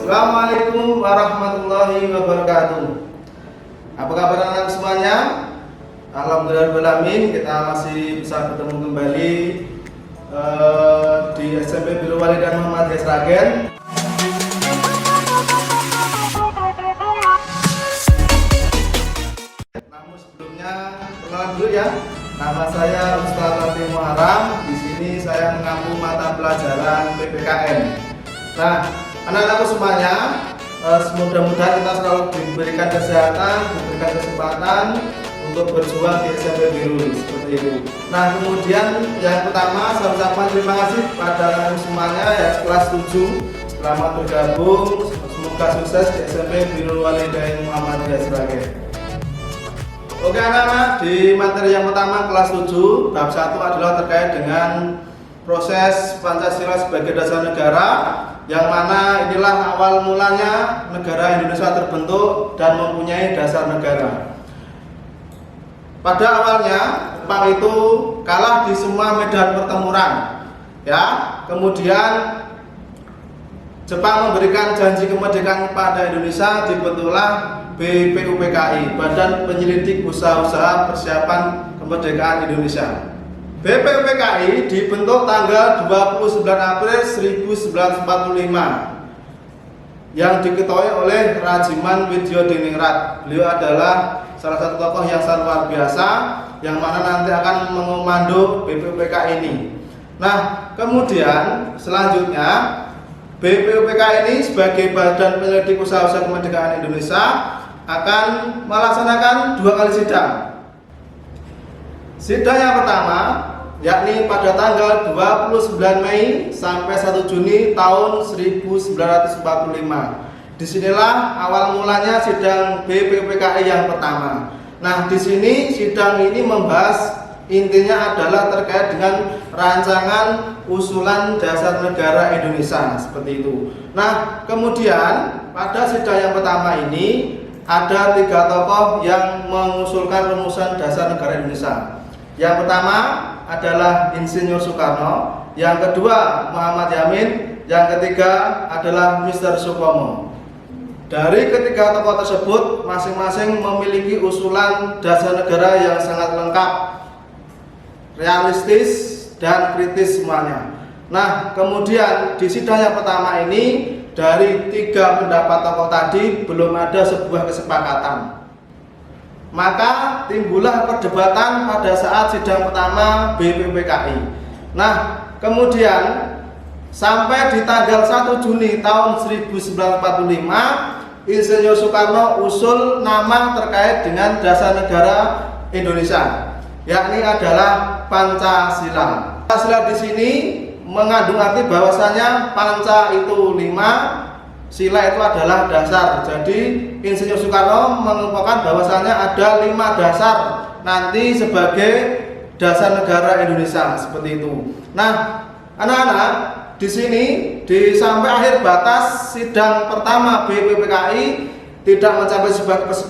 Assalamualaikum warahmatullahi wabarakatuh. Apa kabar anak semuanya? Alhamdulillahirrahmanirrahim, kita masih bisa bertemu kembali di SMP Birrul Walidain Muhammadiyah Sragen. Namun sebelumnya perkenalan dulu ya. Nama saya Ustaz Latif Muharram. Di sini saya mengampu mata pelajaran PPKN. Nah, anak-anakku semuanya, mudah-mudahan kita selalu diberikan kesehatan, diberikan kesempatan untuk berjuang di SMP Birrul seperti itu. Nah, kemudian yang pertama saya ucapkan terima kasih pada anak semuanya yang kelas 7 selamat bergabung. Semoga sukses di SMP Birrul Walidain Muhammadiyah Sragen. Oke anak-anak, di materi yang pertama kelas 7 bab 1 adalah terkait dengan proses Pancasila sebagai dasar negara, yang mana inilah awal mulanya negara Indonesia terbentuk dan mempunyai dasar negara. Pada awalnya Jepang itu kalah di semua medan pertempuran, ya. Kemudian Jepang memberikan janji kemerdekaan kepada Indonesia, dibentuklah BPUPKI, Badan Penyelidik Usaha-usaha Persiapan Kemerdekaan Indonesia. BPUPKI dibentuk tanggal 29 April 1945 yang diketuai oleh Rajiman Widyodiningrat. Beliau adalah salah satu tokoh yang sangat luar biasa yang mana nanti akan mengomando BPUPKI ini. Nah, kemudian selanjutnya BPUPKI ini sebagai Badan Penyelidik Usaha-usaha Kemerdekaan Indonesia akan melaksanakan 2 kali sidang. Sidang yang pertama yakni pada tanggal 29 Mei sampai 1 Juni tahun 1945. Disinilah awal mulanya sidang BPUPKI yang pertama. Nah, di sini sidang ini membahas, intinya adalah terkait dengan rancangan usulan dasar negara Indonesia seperti itu. Nah, kemudian pada sidang yang pertama ini ada 3 tokoh yang mengusulkan rumusan dasar negara Indonesia. Yang pertama adalah Insinyur Soekarno, yang kedua Muhammad Yamin, yang ketiga adalah Mr. Supomo. Dari ketiga tokoh tersebut masing-masing memiliki usulan dasar negara yang sangat lengkap, realistis dan kritis semuanya. Nah, kemudian di sidang yang pertama ini dari 3 pendapat tokoh tadi belum ada sebuah kesepakatan. Maka timbullah perdebatan pada saat sidang pertama BPUPKI. Nah, kemudian sampai di tanggal 1 Juni tahun 1945 Insinyur Soekarno usul nama terkait dengan dasar negara Indonesia, yakni adalah Pancasila. Pancasila di sini mengandung arti bahwasanya Panca itu 5, Sila itu adalah dasar. Jadi Insinyur Soekarno mengumpulkan bahwasanya ada 5 dasar nanti sebagai dasar negara Indonesia seperti itu. Nah, anak-anak, di sini sampai akhir batas sidang pertama BPUPKI tidak mencapai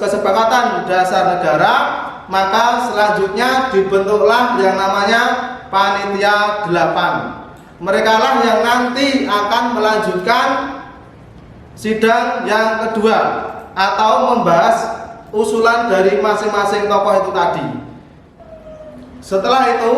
kesepakatan dasar negara, maka selanjutnya dibentuklah yang namanya Panitia 8. Mereka lah yang nanti akan melanjutkan sidang yang kedua atau membahas usulan dari masing-masing tokoh itu tadi. Setelah itu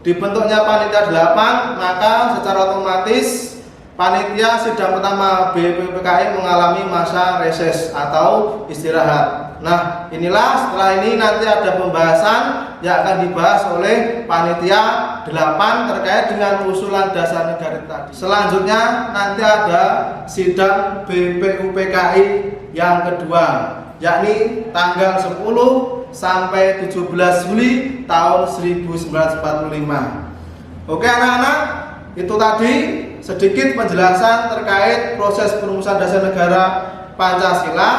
dibentuknya Panitia 8, maka secara otomatis panitia sidang pertama BPUPKI mengalami masa reses atau istirahat. Nah, inilah setelah ini nanti ada pembahasan yang akan dibahas oleh Panitia 8 terkait dengan usulan dasar negara tadi. Selanjutnya nanti ada sidang BPUPKI yang kedua, yakni tanggal 10 sampai 17 Juli tahun 1945. Oke anak-anak, itu tadi sedikit penjelasan terkait proses perumusan dasar negara Pancasila,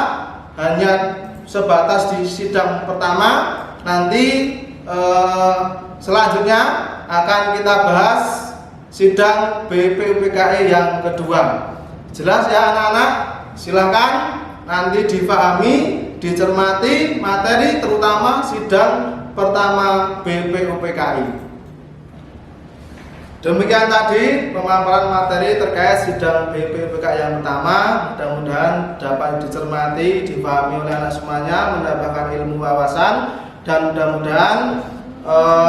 hanya sebatas di sidang pertama. Nanti selanjutnya akan kita bahas sidang BPUPKI yang kedua. Jelas ya anak-anak? Silakan nanti dipahami, dicermati materi terutama sidang pertama BPUPKI. Demikian tadi pemaparan materi terkait sidang BPPK yang pertama. Mudah-mudahan dapat dicermati, dipahami oleh anak semuanya, mendapatkan ilmu wawasan, dan mudah-mudahan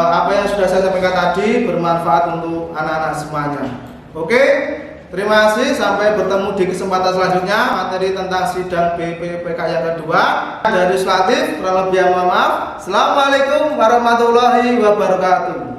apa yang sudah saya sampaikan tadi bermanfaat untuk anak-anak semuanya. Oke, terima kasih. Sampai bertemu di kesempatan selanjutnya materi tentang sidang BPPK yang kedua. Dari Slatif, kurang lebih mohon maaf. Assalamualaikum warahmatullahi wabarakatuh.